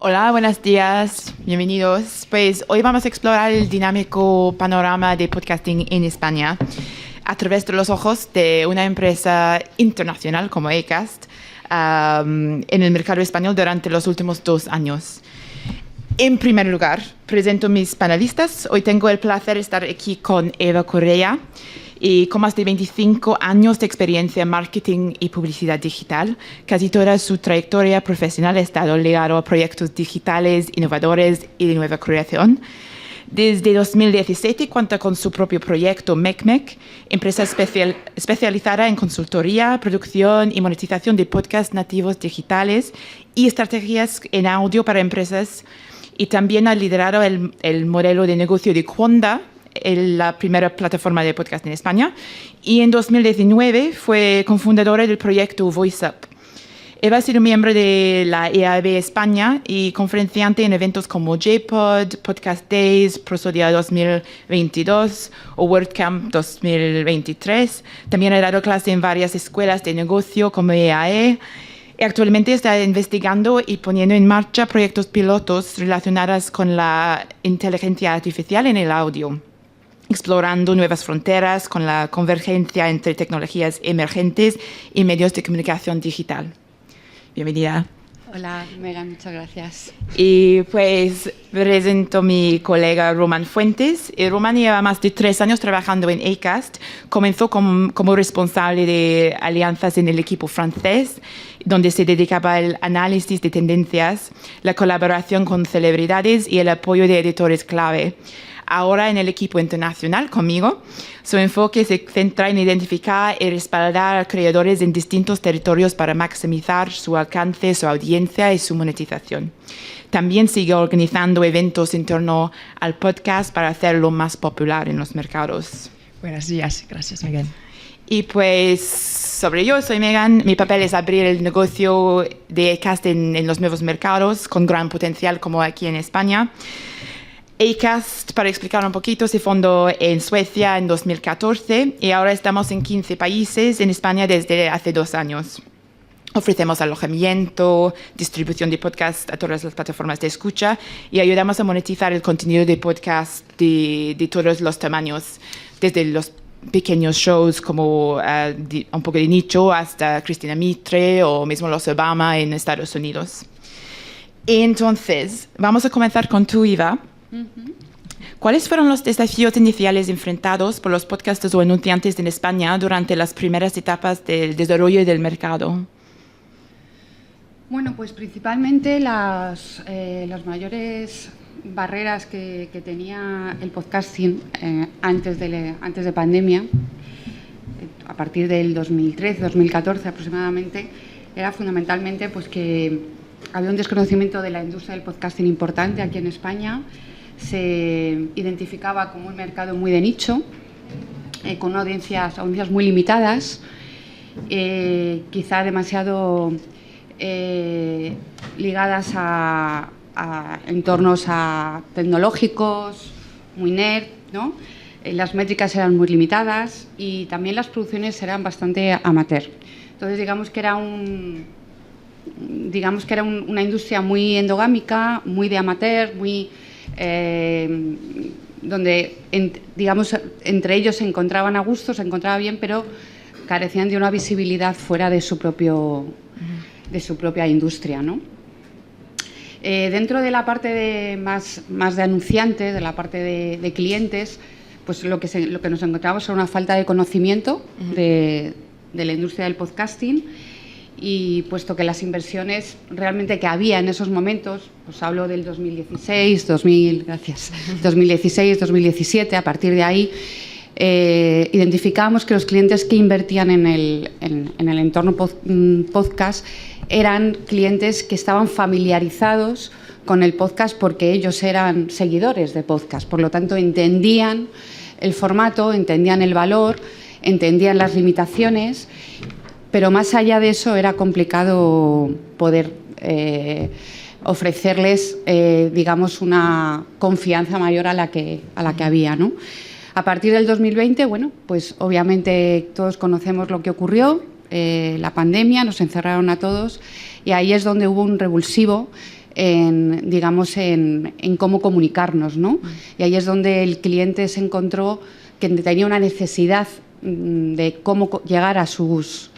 Hola, buenos días, bienvenidos. Pues hoy vamos a explorar el dinámico panorama de podcasting en España a través de los ojos de una empresa internacional como Acast en el mercado español durante los últimos 2 años. En primer lugar, presento a mis panelistas. Hoy tengo el placer de estar aquí con Eva Correa, y con más de 25 años de experiencia en marketing y publicidad digital. Casi toda su trayectoria profesional ha estado ligada a proyectos digitales, innovadores y de nueva creación. Desde 2017 cuenta con su propio proyecto MECMEC, empresa especializada en consultoría, producción y monetización de podcasts nativos digitales y estrategias en audio para empresas. Y también ha liderado el modelo de negocio de Quonda, la primera plataforma de podcast en España, y en 2019 fue cofundadora del proyecto VoiceUp. Eva ha sido miembro de la EAB España y conferenciante en eventos como JPod, Podcast Days, Prosodia 2022 o WordCamp 2023. También ha dado clase en varias escuelas de negocio como EAE. Y actualmente está investigando y poniendo en marcha proyectos pilotos relacionados con la inteligencia artificial en el audio, explorando nuevas fronteras con la convergencia entre tecnologías emergentes y medios de comunicación digital. Bienvenida. Hola, Megan, muchas gracias. Y pues presento a mi colega Roman Fuentes. Roman lleva más de 3 años trabajando en Acast. Comenzó como responsable de alianzas en el equipo francés, donde se dedicaba al análisis de tendencias, la colaboración con celebridades y el apoyo de editores clave. Ahora en el equipo internacional conmigo, su enfoque se centra en identificar y respaldar a creadores en distintos territorios para maximizar su alcance, su audiencia y su monetización. También sigue organizando eventos en torno al podcast para hacerlo más popular en los mercados. Buenos días, gracias, Megan. Y pues yo soy Megan. Mi papel es abrir el negocio de Acast en los nuevos mercados con gran potencial como aquí en España. Acast, para explicar un poquito, se fundó en Suecia en 2014 y ahora estamos en 15 países en España desde hace 2 años. Ofrecemos alojamiento, distribución de podcast a todas las plataformas de escucha y ayudamos a monetizar el contenido de podcast de todos los tamaños, desde los pequeños shows como un poco de nicho hasta Cristina Mitre o mismo los Obama en Estados Unidos. Entonces, vamos a comenzar con tú, Eva. ¿Cuáles fueron los desafíos iniciales enfrentados por los podcasters o anunciantes en España durante las primeras etapas del desarrollo del mercado? Bueno, pues principalmente las mayores barreras que tenía el podcasting antes de pandemia, a partir del 2013-2014 aproximadamente, era fundamentalmente pues que había un desconocimiento de la industria del podcasting importante aquí en España. Se identificaba como un mercado muy de nicho, con audiencias muy limitadas, quizá demasiado ligadas a entornos tecnológicos, muy nerd, ¿no? Las métricas eran muy limitadas y también las producciones eran bastante amateur. Entonces, digamos que era una industria muy endogámica, muy de amateur, donde entre ellos se encontraban a gusto, se encontraba bien, pero carecían de una visibilidad fuera de su propia industria, ¿no? Dentro de la parte más de anunciantes, de la parte de clientes, pues lo que nos encontramos era una falta de conocimiento de la industria del podcasting. Y puesto que las inversiones realmente que había en esos momentos, pues hablo del 2016, 2017, a partir de ahí identificábamos que los clientes que invertían en el entorno podcast eran clientes que estaban familiarizados con el podcast porque ellos eran seguidores de podcast, por lo tanto entendían el formato, entendían el valor, entendían las limitaciones. Pero más allá de eso era complicado poder ofrecerles, una confianza mayor a la que había, ¿no? A partir del 2020, bueno, pues obviamente todos conocemos lo que ocurrió, la pandemia, nos encerraron a todos y ahí es donde hubo un revulsivo digamos, en cómo comunicarnos, ¿no? Y ahí es donde el cliente se encontró que tenía una necesidad de cómo llegar a sus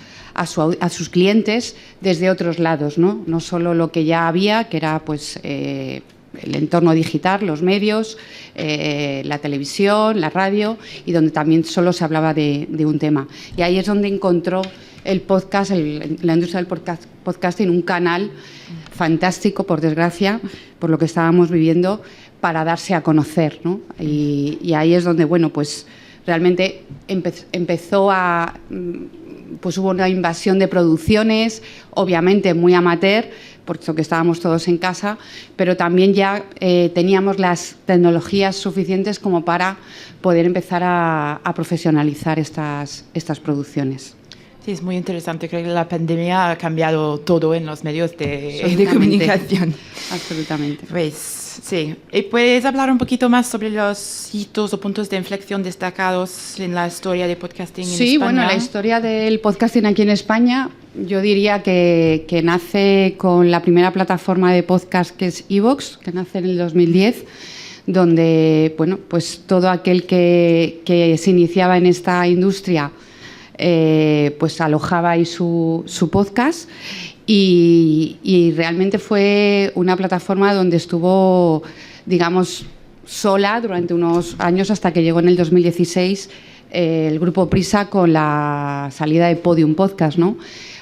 clientes desde otros lados, ¿no? No solo lo que ya había, que era pues el entorno digital, los medios, la televisión, la radio, y donde también solo se hablaba de un tema. Y ahí es donde encontró el podcast, la industria del podcasting, un canal fantástico, por desgracia, por lo que estábamos viviendo, para darse a conocer, ¿no? Y ahí es donde, bueno, pues realmente empezó a... Pues hubo una invasión de producciones, obviamente muy amateur, puesto que estábamos todos en casa, pero también ya teníamos las tecnologías suficientes como para poder empezar a profesionalizar estas producciones. Sí, es muy interesante. Creo que la pandemia ha cambiado todo en los medios de comunicación. Absolutamente. Pues sí. ¿Y puedes hablar un poquito más sobre los hitos o puntos de inflexión destacados en la historia de podcasting en España? Sí, bueno, la historia del podcasting aquí en España, yo diría que nace con la primera plataforma de podcast, que es iVoox, que nace en el 2010, donde, bueno, pues todo aquel que se iniciaba en esta industria pues alojaba ahí su podcast y realmente fue una plataforma donde estuvo, digamos, sola durante unos años hasta que llegó en el 2016 el grupo Prisa con la salida de Podium Podcast, ¿no?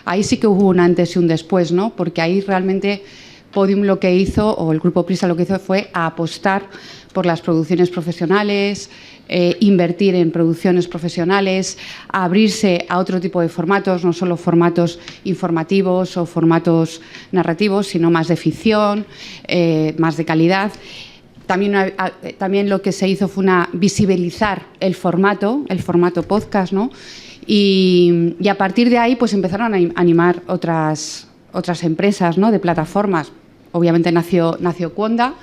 Ahí sí que hubo un antes y un después, ¿no? Porque ahí realmente Podium lo que hizo, o el grupo Prisa lo que hizo, fue apostar por las producciones profesionales, invertir en producciones profesionales, abrirse a otro tipo de formatos, no solo formatos informativos o formatos narrativos, sino más de ficción, más de calidad. También lo que se hizo fue visibilizar el formato podcast, ¿no? Y a partir de ahí pues empezaron a animar otras empresas, ¿no? De plataformas. Obviamente nació Cuonda,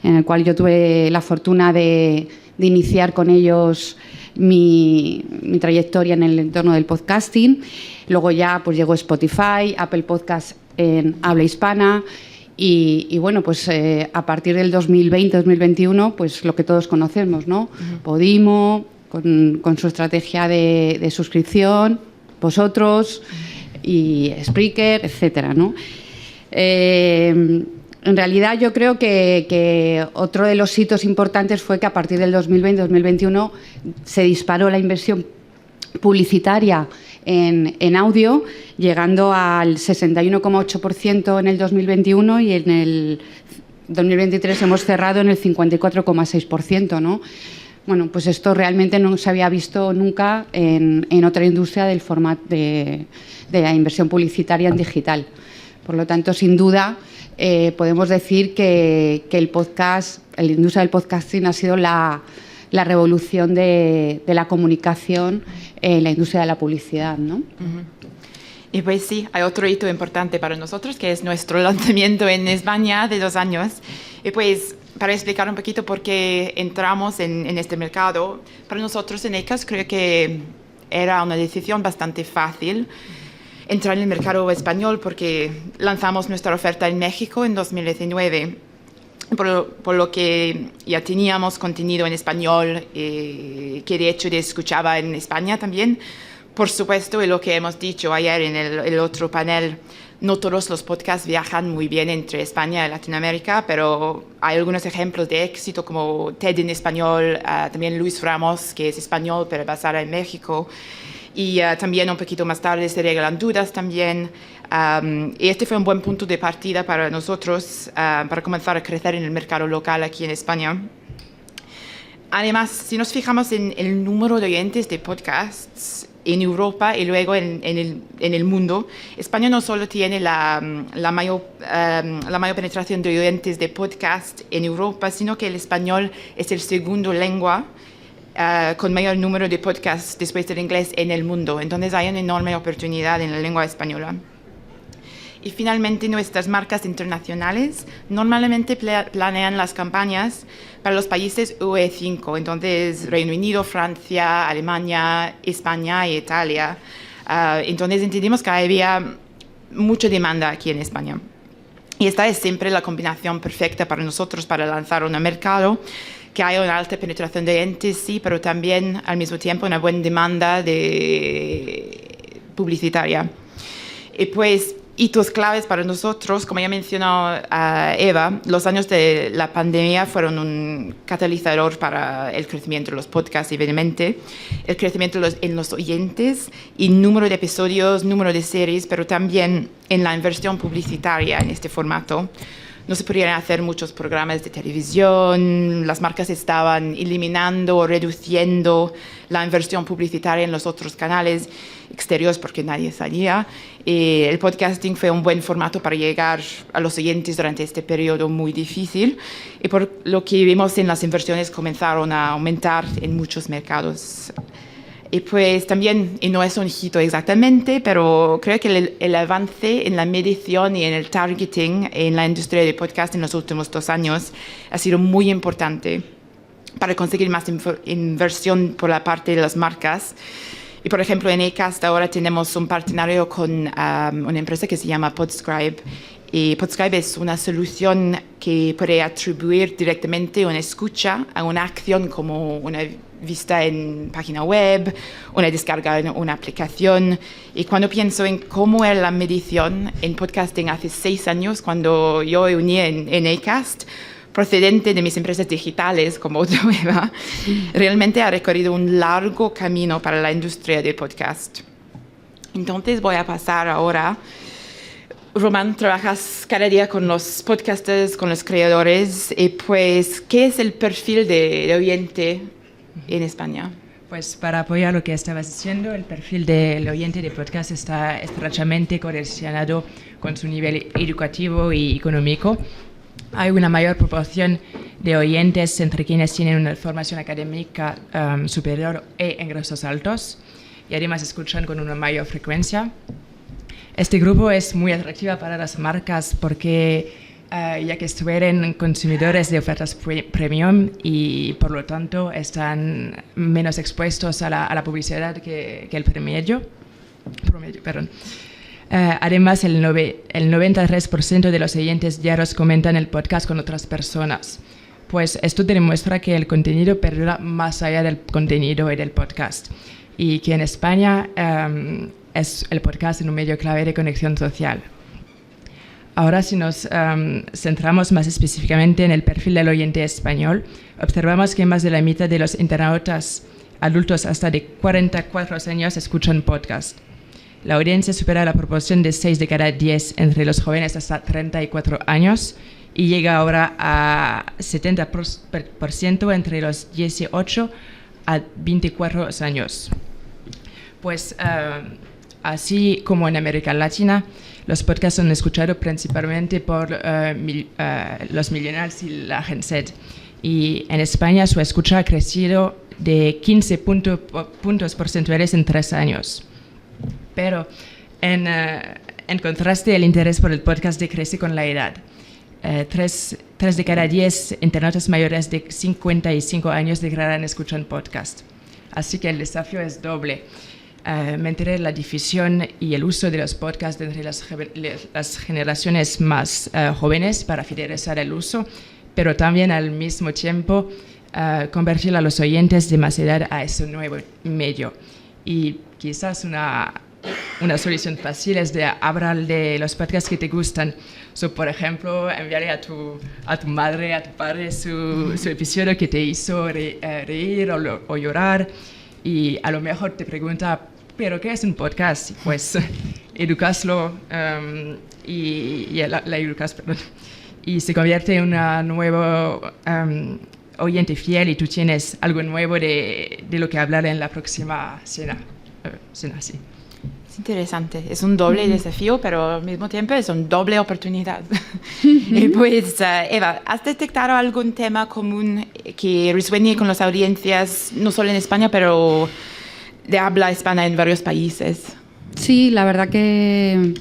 en el cual yo tuve la fortuna de iniciar con ellos mi trayectoria en el entorno del podcasting. Luego ya pues llegó Spotify, Apple Podcast en habla hispana y bueno, pues a partir del 2020-2021 pues lo que todos conocemos, ¿no? Uh-huh. Podimo, con su estrategia de suscripción, vosotros y Spreaker, etcétera, ¿no? En realidad yo creo que otro de los hitos importantes fue que a partir del 2020-2021 se disparó la inversión publicitaria en audio, llegando al 61,8% en el 2021 y en el 2023 hemos cerrado en el 54,6%, ¿no? Bueno, pues esto realmente no se había visto nunca en otra industria del formato de la inversión publicitaria en digital. Por lo tanto, sin duda, podemos decir que el podcast, la industria del podcasting ha sido la revolución de la comunicación en la industria de la publicidad, ¿no? Uh-huh. Y pues sí, hay otro hito importante para nosotros, que es nuestro lanzamiento en España de 2 años. Y pues, para explicar un poquito por qué entramos en este mercado, para nosotros en ECAS creo que era una decisión bastante fácil entrar en el mercado español porque lanzamos nuestra oferta en México en 2019, por lo que ya teníamos contenido en español que de hecho se escuchaba en España también. Por supuesto, y lo que hemos dicho ayer en el otro panel, no todos los podcasts viajan muy bien entre España y Latinoamérica, pero hay algunos ejemplos de éxito como TED en español, también Luis Ramos, que es español pero basada en México. Y también un poquito más tarde se regalan dudas también. Y este fue un buen punto de partida para nosotros para comenzar a crecer en el mercado local aquí en España. Además, si nos fijamos en el número de oyentes de podcasts en Europa y luego en el mundo, España no solo tiene la mayor penetración de oyentes de podcast en Europa, sino que el español es el segundo lengua con mayor número de podcasts después del inglés en el mundo. Entonces hay una enorme oportunidad en la lengua española. Y finalmente nuestras marcas internacionales normalmente planean las campañas para los países UE5, entonces Reino Unido, Francia, Alemania, España e Italia. Entonces entendimos que había mucha demanda aquí en España. Y esta es siempre la combinación perfecta para nosotros para lanzar un mercado que haya una alta penetración de oyentes, sí, pero también al mismo tiempo una buena demanda publicitaria. Y pues hitos claves para nosotros, como ya mencionó Eva, los años de la pandemia fueron un catalizador para el crecimiento de los podcasts, evidentemente, el crecimiento en los oyentes y número de episodios, número de series, pero también en la inversión publicitaria en este formato. No se podían hacer muchos programas de televisión, las marcas estaban eliminando o reduciendo la inversión publicitaria en los otros canales exteriores porque nadie salía. El podcasting fue un buen formato para llegar a los oyentes durante este periodo muy difícil y por lo que vimos en las inversiones comenzaron a aumentar en muchos mercados. Y pues también, y no es un hito exactamente, pero creo que el avance en la medición y en el targeting en la industria de podcast en los últimos 2 años ha sido muy importante para conseguir más inversión por la parte de las marcas. Y por ejemplo, en Acast ahora tenemos un partenariado con una empresa que se llama Podscribe. Y Podscribe es una solución que puede atribuir directamente una escucha a una acción como una vista en página web, una descarga en una aplicación. Y cuando pienso en cómo era la medición en podcasting hace 6 años, cuando yo me uní en Acast, procedente de mis empresas digitales como Eva, realmente ha recorrido un largo camino para la industria del podcast. Entonces voy a pasar ahora. Román, trabajas cada día con los podcasters, con los creadores, y pues, ¿qué es el perfil de oyente en España? Pues para apoyar lo que estabas diciendo, el perfil del oyente de podcast está estrechamente correlacionado con su nivel educativo y económico. Hay una mayor proporción de oyentes entre quienes tienen una formación académica superior e ingresos altos y además escuchan con una mayor frecuencia. Este grupo es muy atractivo para las marcas porque ya que suelen consumidores de ofertas premium y por lo tanto están menos expuestos a la publicidad que el promedio. Además, el 93% de los oyentes diarios comentan el podcast con otras personas. Pues esto demuestra que el contenido perdura más allá del contenido y del podcast. Y que en España es el podcast un medio clave de conexión social. Ahora, si nos centramos más específicamente en el perfil del oyente español, observamos que más de la mitad de los internautas adultos hasta de 44 años escuchan podcast. La audiencia supera la proporción de 6 de cada 10 entre los jóvenes hasta 34 años y llega ahora a 70% entre los 18 a 24 años. Pues así como en América Latina, los podcasts son escuchados principalmente por los millennials y la Gen Z. Y en España su escucha ha crecido de 15 puntos porcentuales en 3 años. Pero en contraste, el interés por el podcast decrece con la edad. 3 de cada 10 internautas mayores de 55 años declaran escuchar podcast. Así que el desafío es doble. Mantener la difusión y el uso de los podcasts entre las generaciones más jóvenes para fidelizar el uso, pero también al mismo tiempo convertir a los oyentes de más edad a ese nuevo medio. Y quizás una solución fácil es de hablar de los podcasts que te gustan. Por ejemplo, enviarle a tu madre, a tu padre su episodio que te hizo reír o llorar. Y a lo mejor te pregunta, ¿pero qué es un podcast? Pues educaslo y la educas, perdón. Y se convierte en una nueva oyente fiel y tú tienes algo nuevo de lo que hablar en la próxima cena, sí. Es interesante, es un doble desafío, pero al mismo tiempo es una doble oportunidad. Y pues, Eva, ¿has detectado algún tema común que resuene con las audiencias, no solo en España, pero de habla hispana en varios países? Sí, la verdad que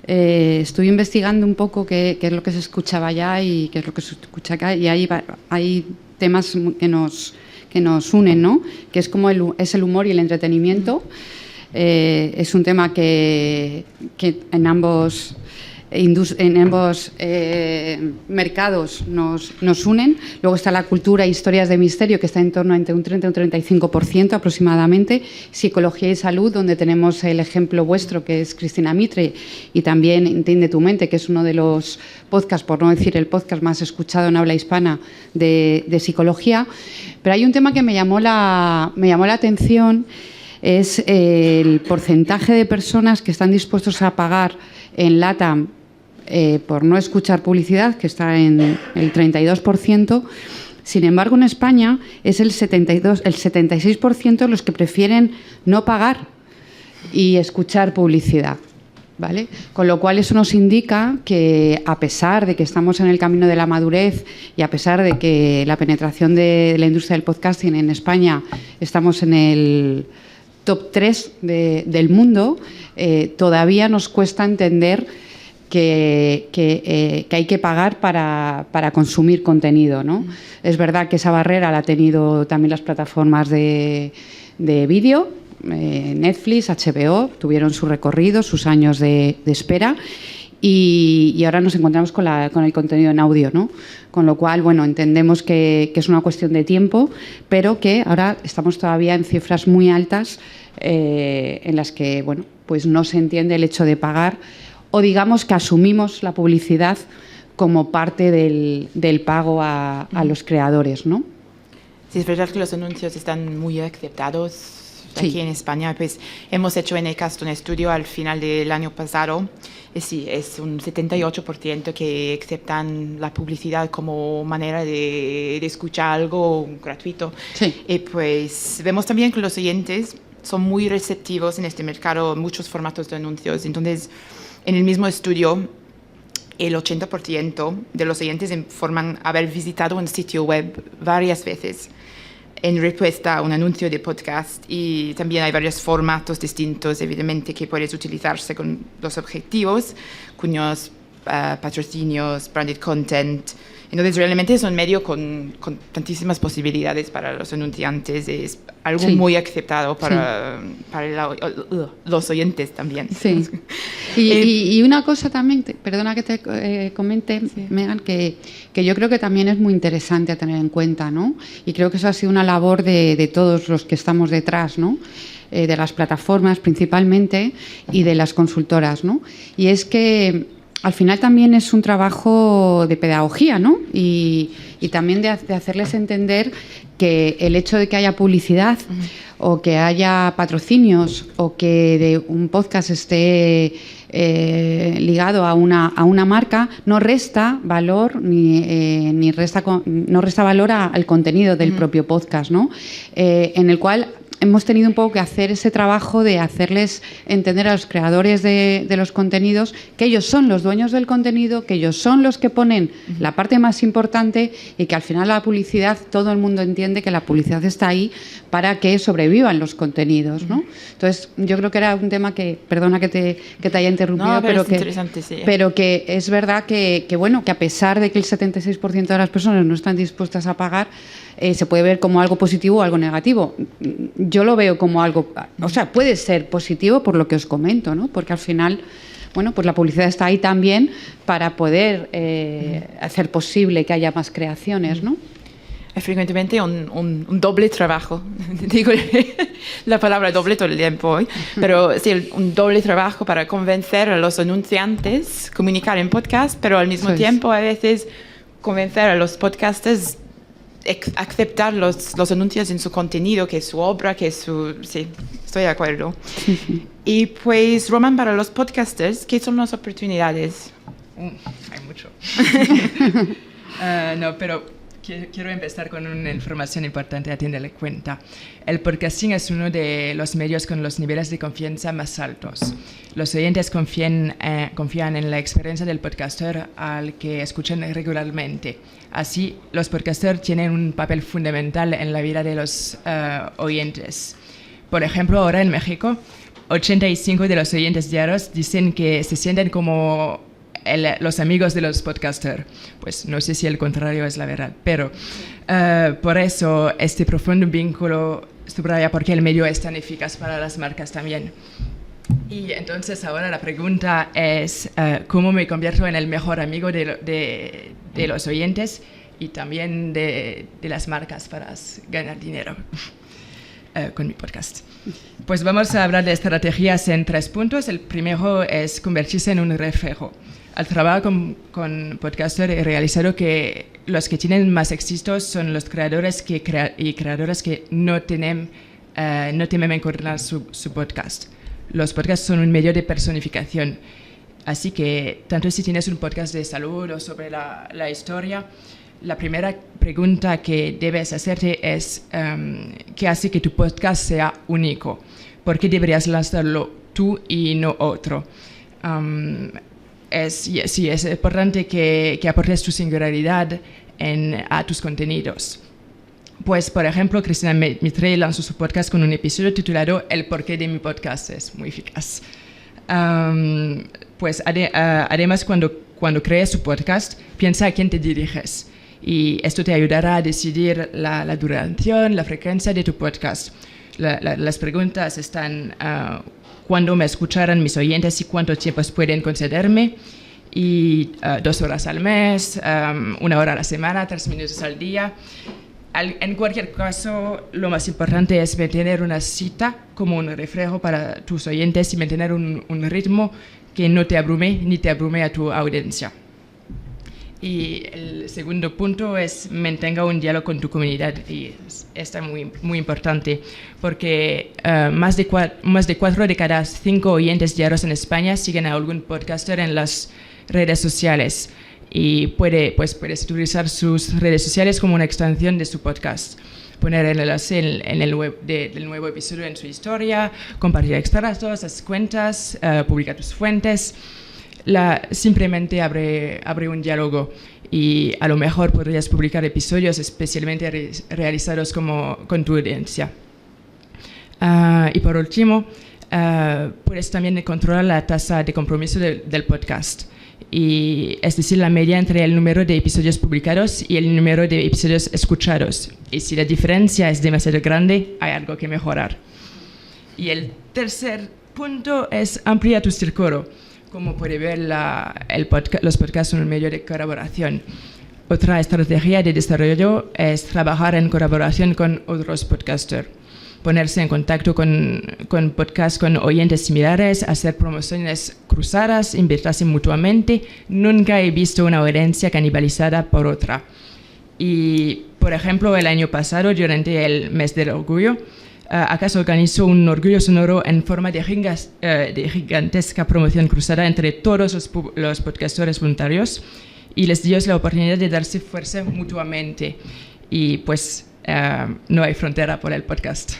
estuve investigando un poco qué es lo que se escuchaba allá y qué es lo que se escucha acá, y hay temas que nos unen, ¿no? Que es como es el humor y el entretenimiento. Es un tema que en ambos en ambos mercados nos unen. Luego está la cultura e historias de misterio, que está en torno a entre un 30 y un 35% aproximadamente. Psicología y salud, donde tenemos el ejemplo vuestro, que es Cristina Mitre, y también Entiende tu mente, que es uno de los podcasts, por no decir el podcast más escuchado en habla hispana de psicología. Pero hay un tema que me llamó la atención, es el porcentaje de personas que están dispuestos a pagar en LATAM por no escuchar publicidad, que está en el 32%. Sin embargo, en España es el 76% los que prefieren no pagar y escuchar publicidad, ¿vale? Con lo cual eso nos indica que, a pesar de que estamos en el camino de la madurez y a pesar de que la penetración de la industria del podcasting en España estamos en el top 3 del mundo, todavía nos cuesta entender que hay que pagar para consumir contenido, ¿no? Es verdad que esa barrera la han tenido también las plataformas de vídeo, Netflix, HBO, tuvieron su recorrido, sus años de espera, y ahora nos encontramos con el contenido en audio, ¿no? Con lo cual, bueno, entendemos que es una cuestión de tiempo, pero que ahora estamos todavía en cifras muy altas en las que, bueno, pues no se entiende el hecho de pagar, o digamos que asumimos la publicidad como parte del pago a los creadores, ¿no? Sí, es verdad que los anuncios están muy aceptados aquí en España. Pues hemos hecho en ECAST un estudio al final del año pasado. Sí, es un 78% que aceptan la publicidad como manera de escuchar algo gratuito. Sí. Y pues vemos también que los oyentes son muy receptivos en este mercado, muchos formatos de anuncios. Entonces, en el mismo estudio, el 80% de los oyentes informan haber visitado un sitio web varias veces en respuesta a un anuncio de podcast, y también hay varios formatos distintos, evidentemente, que puedes utilizarse con los objetivos, cuños, patrocinios, branded content. Entonces, realmente es un medio con tantísimas posibilidades para los anunciantes. Es algo muy aceptado para los oyentes también. Sí. Y una cosa también, perdona que te comente, Megan, que yo creo que también es muy interesante a tener en cuenta, ¿no? Y creo que eso ha sido una labor de todos los que estamos detrás, ¿no? De las plataformas principalmente y de las consultoras, ¿no? Y es que al final también es un trabajo de pedagogía, ¿no? Y también de hacerles entender que el hecho de que haya publicidad o que haya patrocinios o que de un podcast esté ligado a una marca no resta valor no resta valor al contenido del propio podcast, ¿no? En el cual hemos tenido un poco que hacer ese trabajo de hacerles entender a los creadores de los contenidos que ellos son los dueños del contenido, que ellos son los que ponen la parte más importante, y que al final la publicidad, todo el mundo entiende que la publicidad está ahí para que sobrevivan los contenidos, ¿no? Entonces, yo creo que era un tema que, perdona que te haya interrumpido, no, pero es interesante, sí. Pero que es verdad que bueno, que a pesar de que el 76% de las personas no están dispuestas a pagar, se puede ver como algo positivo o algo negativo. Yo lo veo como algo, o sea, puede ser positivo por lo que os comento, ¿no? Porque al final, bueno, pues la publicidad está ahí también para poder hacer posible que haya más creaciones, ¿no? Es frecuentemente un doble trabajo. Digo la palabra doble todo el tiempo hoy, pero sí, un doble trabajo para convencer a los anunciantes, comunicar en podcast, pero al mismo tiempo a veces convencer a los podcasters aceptar los anuncios en su contenido, que es su obra, que es su... Sí, estoy de acuerdo. Y pues, Roman, para los podcasters, ¿qué son las oportunidades? Hay mucho. No, pero quiero empezar con una información importante a tener en cuenta. El podcasting es uno de los medios con los niveles de confianza más altos. Los oyentes confían en la experiencia del podcaster al que escuchan regularmente. Así, los podcasters tienen un papel fundamental en la vida de los oyentes. Por ejemplo, ahora en México, 85% de los oyentes diarios dicen que se sienten como los amigos de los podcasters. Pues no sé si el contrario es la verdad, pero por eso este profundo vínculo subraya por qué el medio es tan eficaz para las marcas también. Y entonces ahora la pregunta es cómo me convierto en el mejor amigo de los oyentes y también de las marcas para ganar dinero con mi podcast. Pues vamos a hablar de estrategias en 3 puntos. El primero es convertirse en un reflejo. Al trabajo con podcaster he realizado que los que tienen más éxitos son los creadores y creadoras que no temen encontrar su podcast. Los podcasts son un medio de personificación, así que tanto si tienes un podcast de salud o sobre la historia, la primera pregunta que debes hacerte es ¿qué hace que tu podcast sea único? ¿Por qué deberías lanzarlo tú y no otro? Es importante que aportes tu singularidad a tus contenidos. Pues, por ejemplo, Cristina Mitre lanzó su podcast con un episodio titulado El porqué de mi podcast. Es muy eficaz. Pues, además, cuando crees su podcast, piensa a quién te diriges. Y esto te ayudará a decidir la duración, la frecuencia de tu podcast. Las preguntas están cuándo me escucharán mis oyentes y cuánto tiempo pueden concederme. Y 2 horas al mes, 1 hora a la semana, 3 minutos al día. En cualquier caso, lo más importante es mantener una cita como un reflejo para tus oyentes y mantener un ritmo que no te abrume ni te abrume a tu audiencia. Y el segundo punto es mantenga un diálogo con tu comunidad, y esto es muy, muy importante porque más de 4 de cada 5 oyentes diarios en España siguen a algún podcaster en las redes sociales. Y puedes utilizar sus redes sociales como una extensión de su podcast. Poner el enlace en el web del nuevo episodio en su historia, compartir extractos, las cuentas, publicar tus fuentes. Simplemente abre un diálogo y a lo mejor podrías publicar episodios especialmente realizados con tu audiencia. Y por último, puedes también controlar la tasa de compromiso del podcast. Y es decir, la media entre el número de episodios publicados y el número de episodios escuchados. Y si la diferencia es demasiado grande, hay algo que mejorar. Y el tercer punto es ampliar tu círculo. Como puede ver, los podcasts son un medio de colaboración. Otra estrategia de desarrollo es trabajar en colaboración con otros podcasters. Ponerse en contacto con podcasts con oyentes similares, hacer promociones cruzadas, invitarse mutuamente. Nunca he visto una audiencia canibalizada por otra. Y, por ejemplo, el año pasado, durante el mes del orgullo, ACAS organizó un orgullo sonoro en forma de gigantesca promoción cruzada entre todos los podcasters voluntarios y les dio la oportunidad de darse fuerza mutuamente. Y pues no hay frontera por el podcast.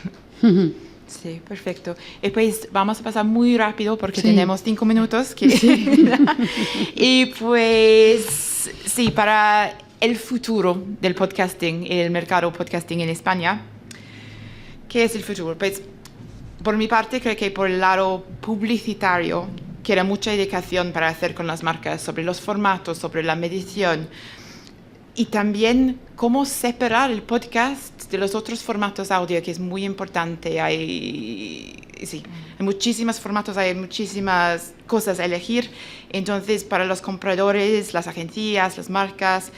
Sí, perfecto. Y pues vamos a pasar muy rápido porque sí. Tenemos 5 minutos. Y pues sí, para el futuro del podcasting y el mercado podcasting en España, ¿qué es el futuro? Pues por mi parte creo que por el lado publicitario queda mucha dedicación para hacer con las marcas sobre los formatos, sobre la medición y también cómo separar el podcast de los otros formatos audio, que es muy importante. Hay muchísimos formatos, hay muchísimas cosas a elegir. Entonces, para los compradores, las agencias, las marcas,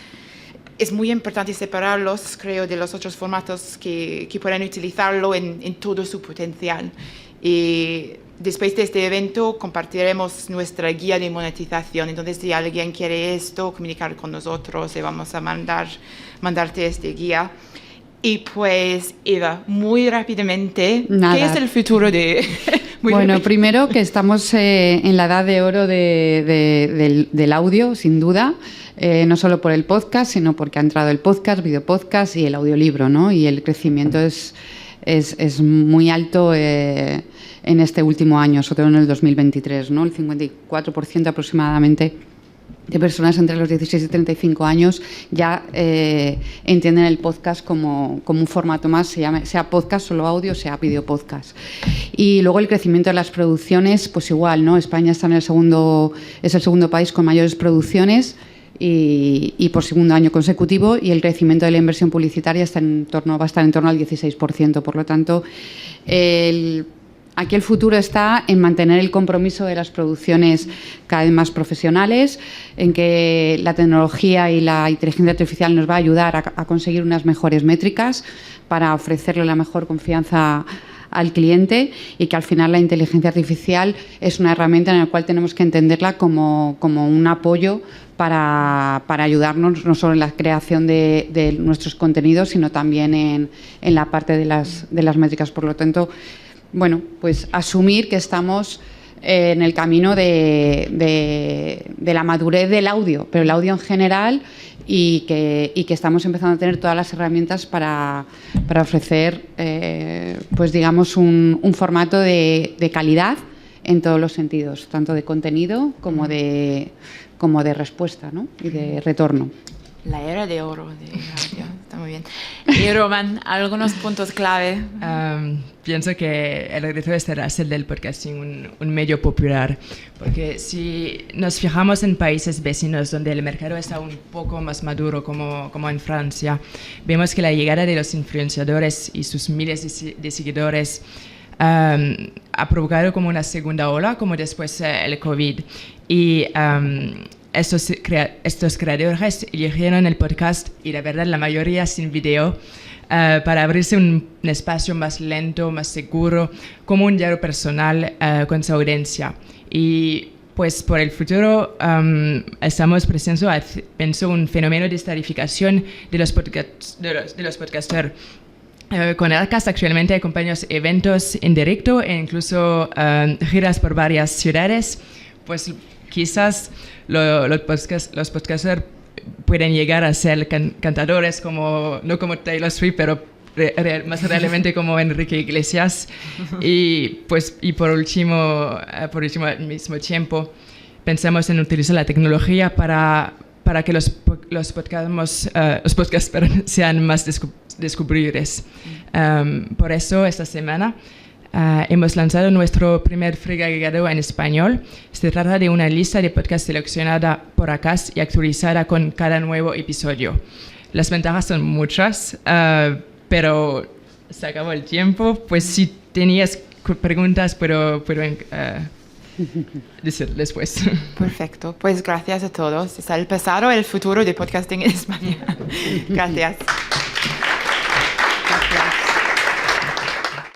es muy importante separarlos, creo, de los otros formatos que puedan utilizarlo en todo su potencial. Y después de este evento compartiremos nuestra guía de monetización. Entonces, si alguien quiere esto, comunicar con nosotros y vamos a mandarte esta guía. Y pues, Eva, muy rápidamente, ¿qué es el futuro de...? Bueno, primero que estamos en la edad de oro del audio, sin duda. No solo por el podcast, sino porque ha entrado el podcast, videopodcast y el audiolibro, ¿no? Y el crecimiento es muy alto en este último año, sobre todo en el 2023, ¿no? El 54% aproximadamente de personas entre los 16 y 35 años ya entienden el podcast como un formato más, sea podcast, solo audio, sea videopodcast. Y luego el crecimiento de las producciones, pues igual, ¿no? España está es el segundo país con mayores producciones y por segundo año consecutivo, y el crecimiento de la inversión publicitaria va a estar en torno al 16%. Por lo tanto, Aquí el futuro está en mantener el compromiso de las producciones cada vez más profesionales, en que la tecnología y la inteligencia artificial nos va a ayudar a conseguir unas mejores métricas para ofrecerle la mejor confianza al cliente, y que al final la inteligencia artificial es una herramienta en la cual tenemos que entenderla como un apoyo para ayudarnos no solo en la creación de nuestros contenidos, sino también en la parte de las métricas. Por lo tanto, bueno, pues asumir que estamos en el camino de la madurez del audio, pero el audio en general, y que estamos empezando a tener todas las herramientas para ofrecer, pues digamos, un formato de calidad en todos los sentidos, tanto de contenido como de respuesta, ¿no? Y de retorno. La era de oro de radio, está muy bien. Y Roman, algunos puntos clave. Pienso que el reto será el del podcasting un medio popular, porque si nos fijamos en países vecinos donde el mercado está un poco más maduro, como en Francia, vemos que la llegada de los influenciadores y sus miles de seguidores ha provocado como una segunda ola, como después el COVID. Y estos creadores eligieron el podcast, y la verdad la mayoría sin video, para abrirse un espacio más lento, más seguro, como un diario personal con su audiencia. Y pues por el futuro estamos pensando un fenómeno de estarificación de los podcasters. Con Aircast actualmente acompañamos eventos en directo e incluso giras por varias ciudades. Pues quizás los podcasters pueden llegar a ser cantadores, no como Taylor Swift, pero más realmente como Enrique Iglesias. Y por último, al mismo tiempo, pensamos en utilizar la tecnología para que los podcasts sean más descubribles. Por eso, esta semana hemos lanzado nuestro primer free agregado en español. Se trata de una lista de podcasts seleccionada por Acast y actualizada con cada nuevo episodio. Las ventajas son muchas, pero se acabó el tiempo. Pues si tenías preguntas, puedo decir después. Perfecto, pues gracias a todos. Es el pasado, el futuro de podcasting en España. Gracias.